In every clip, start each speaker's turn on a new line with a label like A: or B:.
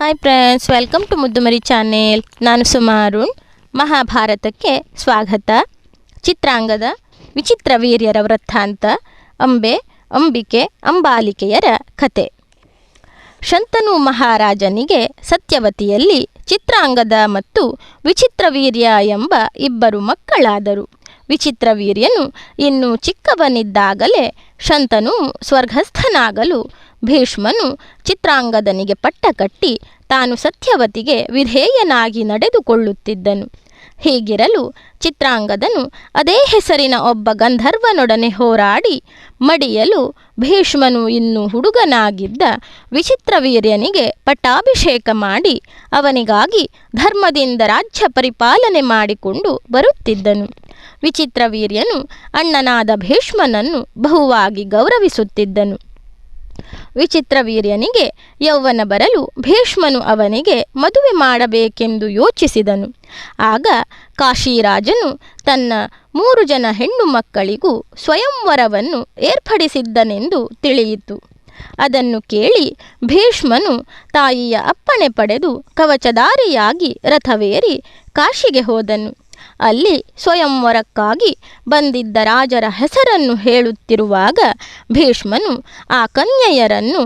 A: Hi friends, welcome to Muddumari channel. ನಾನು ಸುಮಾರುಣ್. ಮಹಾಭಾರತಕ್ಕೆ ಸ್ವಾಗತ. ಚಿತ್ರಾಂಗದ ವಿಚಿತ್ರ ವೀರ್ಯರ ವೃತ್ತಾಂತ, ಅಂಬಿಕೆ ಅಂಬಾಲಿಕೆಯರ ಕತೆ. ಶಂತನು ಮಹಾರಾಜನಿಗೆ ಸತ್ಯವತಿಯಲ್ಲಿ ಚಿತ್ರಾಂಗದ ಮತ್ತು ವಿಚಿತ್ರವೀರ್ಯ ಎಂಬ ಇಬ್ಬರು ಮಕ್ಕಳಾದರು. ವಿಚಿತ್ರವೀರ್ಯನು ಇನ್ನೂ ಚಿಕ್ಕವನಿದ್ದಾಗಲೇ ಶಂತನು ಸ್ವರ್ಗಸ್ಥನಾಗಲು ಭೀಷ್ಮನು ಚಿತ್ರಾಂಗದನಿಗೆ ಪಟ್ಟ ಕಟ್ಟಿ ತಾನು ಸತ್ಯವತಿಗೆ ವಿಧೇಯನಾಗಿ ನಡೆದುಕೊಳ್ಳುತ್ತಿದ್ದನು. ಹೀಗಿರಲು ಚಿತ್ರಾಂಗದನು ಅದೇ ಹೆಸರಿನ ಒಬ್ಬ ಗಂಧರ್ವನೊಡನೆ ಹೋರಾಡಿ ಮಡಿಯಲು ಭೀಷ್ಮನು ಇನ್ನೂ ಹುಡುಗನಾಗಿದ್ದ ವಿಚಿತ್ರವೀರ್ಯನಿಗೆ ಪಟ್ಟಾಭಿಷೇಕ ಮಾಡಿ ಅವನಿಗಾಗಿ ಧರ್ಮದಿಂದ ರಾಜ್ಯ ಪರಿಪಾಲನೆ ಮಾಡಿಕೊಂಡು ಬರುತ್ತಿದ್ದನು. ವಿಚಿತ್ರವೀರ್ಯನು ಅಣ್ಣನಾದ ಭೀಷ್ಮನನ್ನು ಬಹುವಾಗಿ ಗೌರವಿಸುತ್ತಿದ್ದನು. ವಿಚಿತ್ರವೀರ್ಯನಿಗೆ ಯೌವನ ಬರಲು ಭೀಷ್ಮನು ಅವನಿಗೆ ಮದುವೆ ಮಾಡಬೇಕೆಂದು ಯೋಚಿಸಿದನು. ಆಗ ಕಾಶಿರಾಜನು ತನ್ನ 3 ಜನ ಹೆಣ್ಣು ಮಕ್ಕಳಿಗೂ ಸ್ವಯಂವರವನ್ನು ಏರ್ಪಡಿಸಿದ್ದನೆಂದು ತಿಳಿಯಿತು. ಅದನ್ನು ಕೇಳಿ ಭೀಷ್ಮನು ತಾಯಿಯ ಅಪ್ಪಣೆ ಪಡೆದು ಕವಚಧಾರಿಯಾಗಿ ರಥವೇರಿ ಕಾಶಿಗೆ ಹೋದನು. ಅಲ್ಲಿ ಸ್ವಯಂವರಕ್ಕಾಗಿ ಬಂದಿದ್ದ ರಾಜರ ಹೆಸರನ್ನು ಹೇಳುತ್ತಿರುವಾಗ ಭೀಷ್ಮನು ಆ ಕನ್ಯೆಯರನ್ನು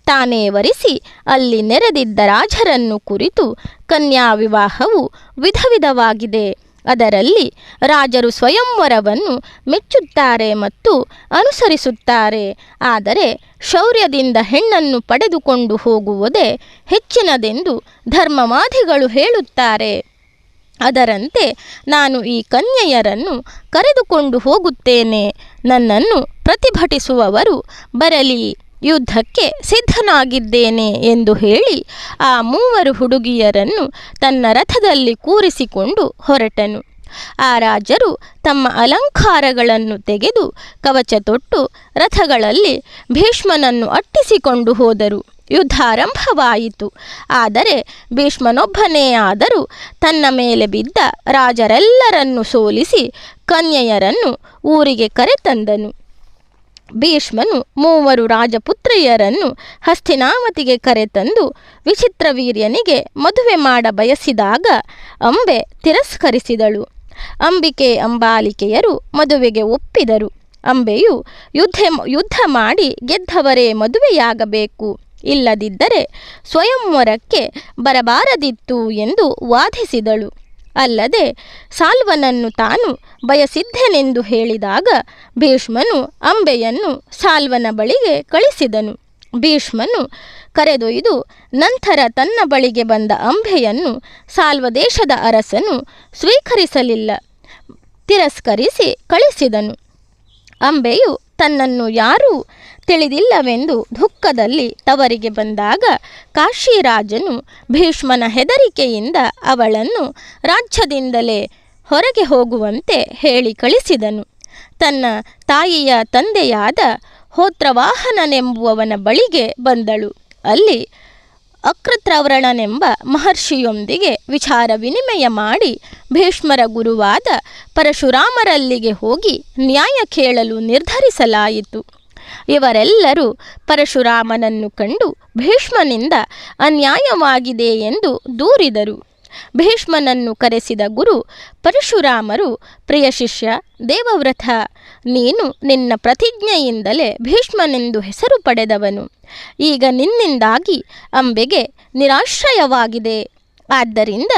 A: ತಾನೇ ವರಿಸಿ ಅಲ್ಲಿ ನೆರೆದಿದ್ದ ರಾಜರನ್ನು ಕುರಿತು, ಕನ್ಯಾ ವಿವಾಹವು ವಿಧವಿಧವಾಗಿದೆ. ಅದರಲ್ಲಿ ರಾಜರು ಸ್ವಯಂವರವನ್ನು ಮೆಚ್ಚುತ್ತಾರೆ ಮತ್ತು ಅನುಸರಿಸುತ್ತಾರೆ. ಆದರೆ ಶೌರ್ಯದಿಂದ ಹೆಣ್ಣನ್ನು ಪಡೆದುಕೊಂಡು ಹೋಗುವುದೇ ಹೆಚ್ಚಿನದೆಂದು ಧರ್ಮವಾದಿಗಳು ಹೇಳುತ್ತಾರೆ. ಅದರಂತೆ ನಾನು ಈ ಕನ್ಯೆಯರನ್ನು ಕರೆದುಕೊಂಡು ಹೋಗುತ್ತೇನೆ. ನನ್ನನ್ನು ಪ್ರತಿಭಟಿಸುವವರು ಬರಲಿ, ಯುದ್ಧಕ್ಕೆ ಸಿದ್ಧನಾಗಿದ್ದೇನೆ ಎಂದು ಹೇಳಿ ಆ 3 ಹುಡುಗಿಯರನ್ನು ತನ್ನ ರಥದಲ್ಲಿ ಕೂರಿಸಿಕೊಂಡು ಹೊರಟನು. ಆ ರಾಜರು ತಮ್ಮ ಅಲಂಕಾರಗಳನ್ನು ತೆಗೆದು ಕವಚ ತೊಟ್ಟು ರಥಗಳಲ್ಲಿ ಭೀಷ್ಮನನ್ನು ಅಟ್ಟಿಸಿಕೊಂಡು ಹೋದರು. ಯುದ್ಧ ಆರಂಭವಾಯಿತು. ಆದರೆ ಭೀಷ್ಮನೊಬ್ಬನೇ ಆದರೂ ತನ್ನ ಮೇಲೆ ಬಿದ್ದ ರಾಜರೆಲ್ಲರನ್ನು ಸೋಲಿಸಿ ಕನ್ಯೆಯರನ್ನು ಊರಿಗೆ ಕರೆತಂದನು. ಭೀಷ್ಮನು 3 ರಾಜಪುತ್ರಿಯರನ್ನು ಹಸ್ತಿನಾವತಿಗೆ ಕರೆತಂದು ವಿಚಿತ್ರವೀರ್ಯನಿಗೆ ಮದುವೆ ಮಾಡ ಬಯಸಿದಾಗ ಅಂಬೆ ತಿರಸ್ಕರಿಸಿದಳು. ಅಂಬಿಕೆ ಅಂಬಾಲಿಕೆಯರು ಮದುವೆಗೆ ಒಪ್ಪಿದರು. ಅಂಬೆಯು ಯುದ್ಧ ಮಾಡಿ ಗೆದ್ದವರೇ ಮದುವೆಯಾಗಬೇಕು, ಇಲ್ಲದಿದ್ದರೆ ಸ್ವಯಂವರಕ್ಕೆ ಬರಬಾರದಿತ್ತು ಎಂದು ವಾದಿಸಿದಳು. ಅಲ್ಲದೆ ಸಾಲ್ವನನ್ನು ತಾನು ಬಯಸಿದ್ದೆನೆಂದು ಹೇಳಿದಾಗ ಭೀಷ್ಮನು ಅಂಬೆಯನ್ನು ಸಾಲ್ವನ ಬಳಿಗೆ ಕಳಿಸಿದನು. ಭೀಷ್ಮನು ಕರೆದೊಯ್ದು ನಂತರ ತನ್ನ ಬಳಿಗೆ ಬಂದ ಅಂಬೆಯನ್ನು ಸಾಲ್ವ ದೇಶದ ಅರಸನು ಸ್ವೀಕರಿಸಲಿಲ್ಲ, ತಿರಸ್ಕರಿಸಿ ಕಳಿಸಿದನು. ಅಂಬೆಯು ತನ್ನನ್ನು ಯಾರೂ ತಿಳಿದಿಲ್ಲವೆಂದು ದುಃಖದಲ್ಲಿ ತವರಿಗೆ ಬಂದಾಗ ಕಾಶಿರಾಜನು ಭೀಷ್ಮನ ಹೆದರಿಕೆಯಿಂದ ಅವಳನ್ನು ರಾಜ್ಯದಿಂದಲೇ ಹೊರಗೆ ಹೋಗುವಂತೆ ಹೇಳಿ ಕಳಿಸಿದನು. ತನ್ನ ತಾಯಿಯ ತಂದೆಯಾದ ಹೋತ್ರವಾಹನನೆಂಬುವವನ ಬಳಿಗೆ ಬಂದಳು. ಅಲ್ಲಿ ಅಕೃತ್ರವ್ರಣನೆಂಬ ಮಹರ್ಷಿಯೊಂದಿಗೆ ವಿಚಾರ ವಿನಿಮಯ ಮಾಡಿ ಭೀಷ್ಮರ ಗುರುವಾದ ಪರಶುರಾಮರಲ್ಲಿಗೆ ಹೋಗಿ ನ್ಯಾಯ ಕೇಳಲು ನಿರ್ಧರಿಸಲಾಯಿತು. ಇವರೆಲ್ಲರೂ ಪರಶುರಾಮನನ್ನು ಕಂಡು ಭೀಷ್ಮನಿಂದ ಅನ್ಯಾಯವಾಗಿದೆ ಎಂದು ದೂರಿದರು. ಭೀಷ್ಮನನ್ನು ಕರೆಸಿದ ಗುರು ಪರಶುರಾಮರು, ಪ್ರಿಯ ಶಿಷ್ಯ ದೇವವ್ರತ, ನೀನು ನಿನ್ನ ಪ್ರತಿಜ್ಞೆಯಿಂದಲೇ ಭೀಷ್ಮನೆಂದು ಹೆಸರು ಪಡೆದವನು. ಈಗ ನಿನ್ನಿಂದಾಗಿ ಅಂಬೆಗೆ ನಿರಾಶ್ರಯವಾಗಿದೆ. ಆದ್ದರಿಂದ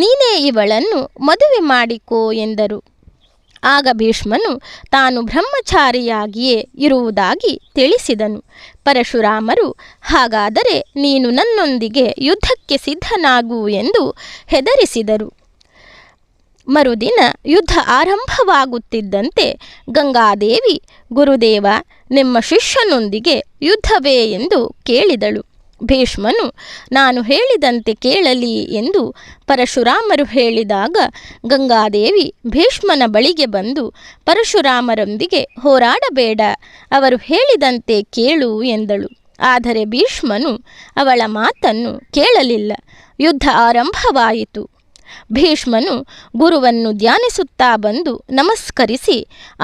A: ನೀನೇ ಇವಳನ್ನು ಮದುವೆ ಮಾಡಿಕೋ ಎಂದರು. ಆಗ ಭೀಷ್ಮನು ತಾನು ಬ್ರಹ್ಮಚಾರಿಯಾಗಿಯೇ ಇರುವುದಾಗಿ ತಿಳಿಸಿದನು. ಪರಶುರಾಮರು, ಹಾಗಾದರೆ ನೀನು ನನ್ನೊಂದಿಗೆ ಯುದ್ಧಕ್ಕೆ ಸಿದ್ಧನಾಗು ಎಂದು ಹೆದರಿಸಿದರು. ಮರುದಿನ ಯುದ್ಧ ಆರಂಭವಾಗುತ್ತಿದ್ದಂತೆ ಗಂಗಾದೇವಿ, ಗುರುದೇವ, ನಿಮ್ಮ ಶಿಷ್ಯನೊಂದಿಗೆ ಯುದ್ಧವೇ ಎಂದು ಕೇಳಿದಳು. ಭೀಷ್ಮನು, ನಾನು ಹೇಳಿದಂತೆ ಕೇಳಲಿ ಎಂದು ಪರಶುರಾಮರು ಹೇಳಿದಾಗ ಗಂಗಾದೇವಿ ಭೀಷ್ಮನ ಬಳಿಗೆ ಬಂದು, ಪರಶುರಾಮರೊಂದಿಗೆ ಹೋರಾಡಬೇಡ, ಅವರು ಹೇಳಿದಂತೆ ಕೇಳು ಎಂದಳು. ಆದರೆ ಭೀಷ್ಮನು ಅವಳ ಮಾತನ್ನು ಕೇಳಲಿಲ್ಲ. ಯುದ್ಧ ಆರಂಭವಾಯಿತು. ಭೀಷ್ಮನು ಗುರುವನ್ನು ಧ್ಯಾನಿಸುತ್ತಾ ಬಂದು ನಮಸ್ಕರಿಸಿ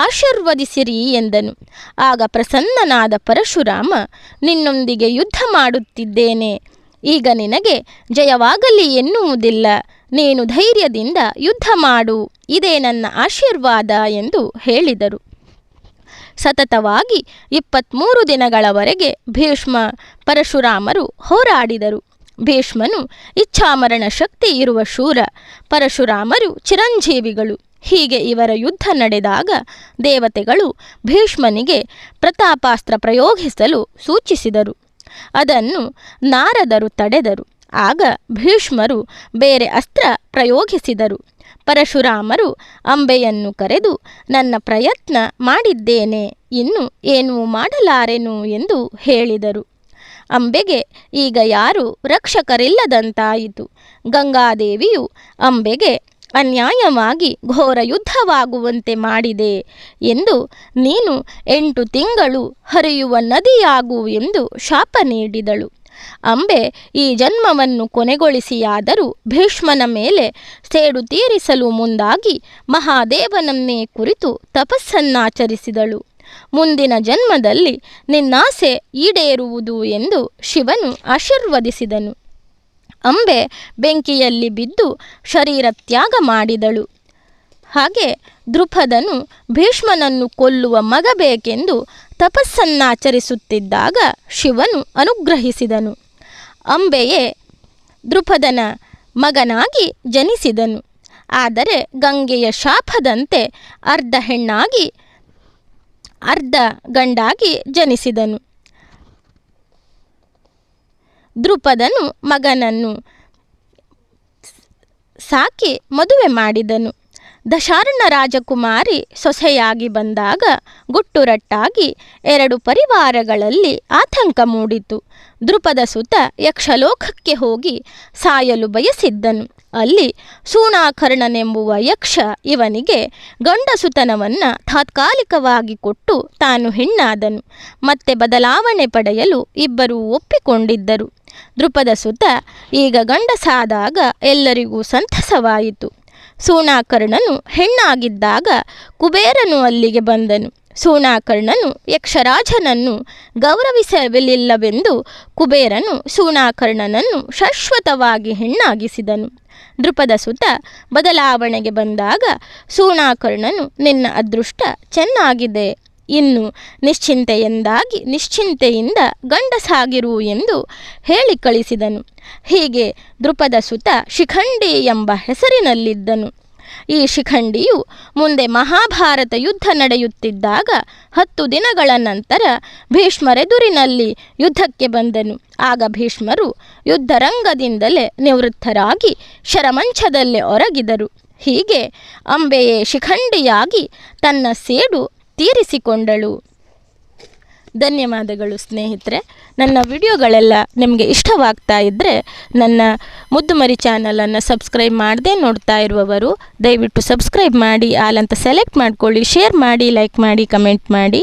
A: ಆಶೀರ್ವದಿಸಿರಿ ಎಂದನು. ಆಗ ಪ್ರಸನ್ನನಾದ ಪರಶುರಾಮ, ನಿನ್ನೊಂದಿಗೆ ಯುದ್ಧ ಮಾಡುತ್ತಿದ್ದೇನೆ, ಈಗ ನಿನಗೆ ಜಯವಾಗಲಿ ಎನ್ನುವುದಿಲ್ಲ. ನೀನು ಧೈರ್ಯದಿಂದ ಯುದ್ಧ ಮಾಡು, ಇದೇ ನನ್ನ ಆಶೀರ್ವಾದ ಎಂದು ಹೇಳಿದರು. ಸತತವಾಗಿ 23 ದಿನಗಳವರೆಗೆ ಭೀಷ್ಮ ಪರಶುರಾಮರು ಹೋರಾಡಿದರು. ಭೀಷ್ಮನು ಇಚ್ಛಾಮರಣ ಶಕ್ತಿ ಇರುವ ಶೂರ, ಪರಶುರಾಮರು ಚಿರಂಜೀವಿಗಳು. ಹೀಗೆ ಇವರ ಯುದ್ಧ ನಡೆದಾಗ ದೇವತೆಗಳು ಭೀಷ್ಮನಿಗೆ ಪ್ರತಾಪಾಸ್ತ್ರ ಪ್ರಯೋಗಿಸಲು ಸೂಚಿಸಿದರು. ಅದನ್ನು ನಾರದರು ತಡೆದರು. ಆಗ ಭೀಷ್ಮರು ಬೇರೆ ಅಸ್ತ್ರ ಪ್ರಯೋಗಿಸಿದರು. ಪರಶುರಾಮರು ಅಂಬೆಯನ್ನು ಕರೆದು, ನನ್ನ ಪ್ರಯತ್ನ ಮಾಡಿದ್ದೇನೆ, ಇನ್ನು ಏನೂ ಮಾಡಲಾರೆನು ಎಂದು ಹೇಳಿದರು. ಅಂಬೆಗೆ ಈಗ ಯಾರೂ ರಕ್ಷಕರಿಲ್ಲದಂತಾಯಿತು. ಗಂಗಾದೇವಿಯು ಅಂಬೆಗೆ ಅನ್ಯಾಯವಾಗಿ ಘೋರ ಯುದ್ಧವಾಗುವಂತೆ ಮಾಡಿದೆ ಎಂದು, ನೀನು 8 ತಿಂಗಳು ಹರಿಯುವ ನದಿಯಾಗು ಎಂದು ಶಾಪ ನೀಡಿದಳು. ಅಂಬೆ ಈ ಜನ್ಮವನ್ನು ಕೊನೆಗೊಳಿಸಿಯಾದರೂ ಭೀಷ್ಮನ ಮೇಲೆ ಸೇಡು ತೀರಿಸಲು ಮುಂದಾಗಿ ಮಹಾದೇವನನ್ನೇ ಕುರಿತು ತಪಸ್ಸನ್ನಾಚರಿಸಿದಳು. ಮುಂದಿನ ಜನ್ಮದಲ್ಲಿ ನಿನ್ನಾಸೆ ಈಡೇರುವುದು ಎಂದು ಶಿವನು ಆಶೀರ್ವದಿಸಿದನು. ಅಂಬೆ ಬೆಂಕಿಯಲ್ಲಿ ಬಿದ್ದು ಶರೀರ ತ್ಯಾಗ ಮಾಡಿದಳು. ಹಾಗೆ ದೃಪದನು ಭೀಷ್ಮನನ್ನು ಕೊಲ್ಲುವ ಮಗ ಬೇಕೆಂದು ತಪಸ್ಸನ್ನಾಚರಿಸುತ್ತಿದ್ದಾಗ ಶಿವನು ಅನುಗ್ರಹಿಸಿದನು. ಅಂಬೆಯೇ ದೃಪದನ ಮಗನಾಗಿ ಜನಿಸಿದನು. ಆದರೆ ಗಂಗೆಯ ಶಾಪದಂತೆ ಅರ್ಧ ಹೆಣ್ಣಾಗಿ ಅರ್ಧ ಗಂಡಾಗಿ ಜನಿಸಿದನು. ದೃಪದನು ಮಗನನ್ನು ಸಾಕಿ ಮದುವೆ ಮಾಡಿದನು. ದಶಾರ್ಣ ರಾಜಕುಮಾರಿ ಸೊಸೆಯಾಗಿ ಬಂದಾಗ ಗುಟ್ಟುರಟ್ಟಾಗಿ 2 ಪರಿವಾರಗಳಲ್ಲಿ ಆತಂಕ ಮೂಡಿತು. ದೃಪದ ಸುತ ಯಕ್ಷಲೋಕಕ್ಕೆ ಹೋಗಿ ಸಾಯಲು ಬಯಸಿದ್ದನು. ಅಲ್ಲಿ ಸೂಣಾಕರ್ಣನೆಂಬುವ ಯಕ್ಷ ಇವನಿಗೆ ಗಂಡಸುತನವನ್ನು ತಾತ್ಕಾಲಿಕವಾಗಿ ಕೊಟ್ಟು ತಾನು ಹೆಣ್ಣಾದನು. ಮತ್ತೆ ಬದಲಾವಣೆ ಪಡೆಯಲು ಇಬ್ಬರೂ ಒಪ್ಪಿಕೊಂಡಿದ್ದರು. ದೃಪದ ಸುತ ಈಗ ಗಂಡಸಾದಾಗ ಎಲ್ಲರಿಗೂ ಸಂತಸವಾಯಿತು. ಸೂಣಾಕರ್ಣನು ಹೆಣ್ಣಾಗಿದ್ದಾಗ ಕುಬೇರನು ಅಲ್ಲಿಗೆ ಬಂದನು. ಸೂಣಾಕರ್ಣನು ಯಕ್ಷರಾಜನನ್ನು ಗೌರವಿಸಲಿಲ್ಲವೆಂದು ಕುಬೇರನು ಸೂಣಾಕರ್ಣನನ್ನು ಶಾಶ್ವತವಾಗಿ ಹೆಣ್ಣಾಗಿಸಿದನು. ದೃಪದ ಸುತ ಬದಲಾವಣೆಗೆ ಬಂದಾಗ ಸೂಣಾಕರ್ಣನು, ನಿನ್ನ ಅದೃಷ್ಟ ಚೆನ್ನಾಗಿದೆ, ಇನ್ನು ನಿಶ್ಚಿಂತೆಯಿಂದ ಗಂಡಸಾಗಿರು ಎಂದು ಹೇಳಿ ಕಳಿಸಿದನು. ಹೀಗೆ ದೃಪದ ಸುತ ಶಿಖಂಡಿ ಎಂಬ ಹೆಸರಿನಲ್ಲಿದ್ದನು. ಈ ಶಿಖಂಡಿಯು ಮುಂದೆ ಮಹಾಭಾರತ ಯುದ್ಧ ನಡೆಯುತ್ತಿದ್ದಾಗ 10 ದಿನಗಳ ನಂತರ ಭೀಷ್ಮರೆದುರಿನಲ್ಲಿ ಯುದ್ಧಕ್ಕೆ ಬಂದನು. ಆಗ ಭೀಷ್ಮರು ಯುದ್ಧರಂಗದಿಂದಲೇ ನಿವೃತ್ತರಾಗಿ ಶರಮಂಚದಲ್ಲೇ ಒರಗಿದರು. ಹೀಗೆ ಅಂಬೆಯೇ ಶಿಖಂಡಿಯಾಗಿ ತನ್ನ ಸೇಡು ತೀರಿಸಿಕೊಂಡಳು. ಧನ್ಯವಾದಗಳು ಸ್ನೇಹಿತರೆ. ನನ್ನ ವಿಡಿಯೋಗಳೆಲ್ಲ ನಿಮಗೆ ಇಷ್ಟವಾಗ್ತಾ ಇದ್ದರೆ ನನ್ನ ಮುದ್ದುಮರಿ ಚಾನಲನ್ನು ಸಬ್ಸ್ಕ್ರೈಬ್ ಮಾಡದೆ ನೋಡ್ತಾ ಇರುವವರು ದಯವಿಟ್ಟು ಸಬ್ಸ್ಕ್ರೈಬ್ ಮಾಡಿ, ಆಲ್ ಅಂತ ಸೆಲೆಕ್ಟ್ ಮಾಡ್ಕೊಳ್ಳಿ, ಶೇರ್ ಮಾಡಿ, ಲೈಕ್ ಮಾಡಿ, ಕಮೆಂಟ್ ಮಾಡಿ.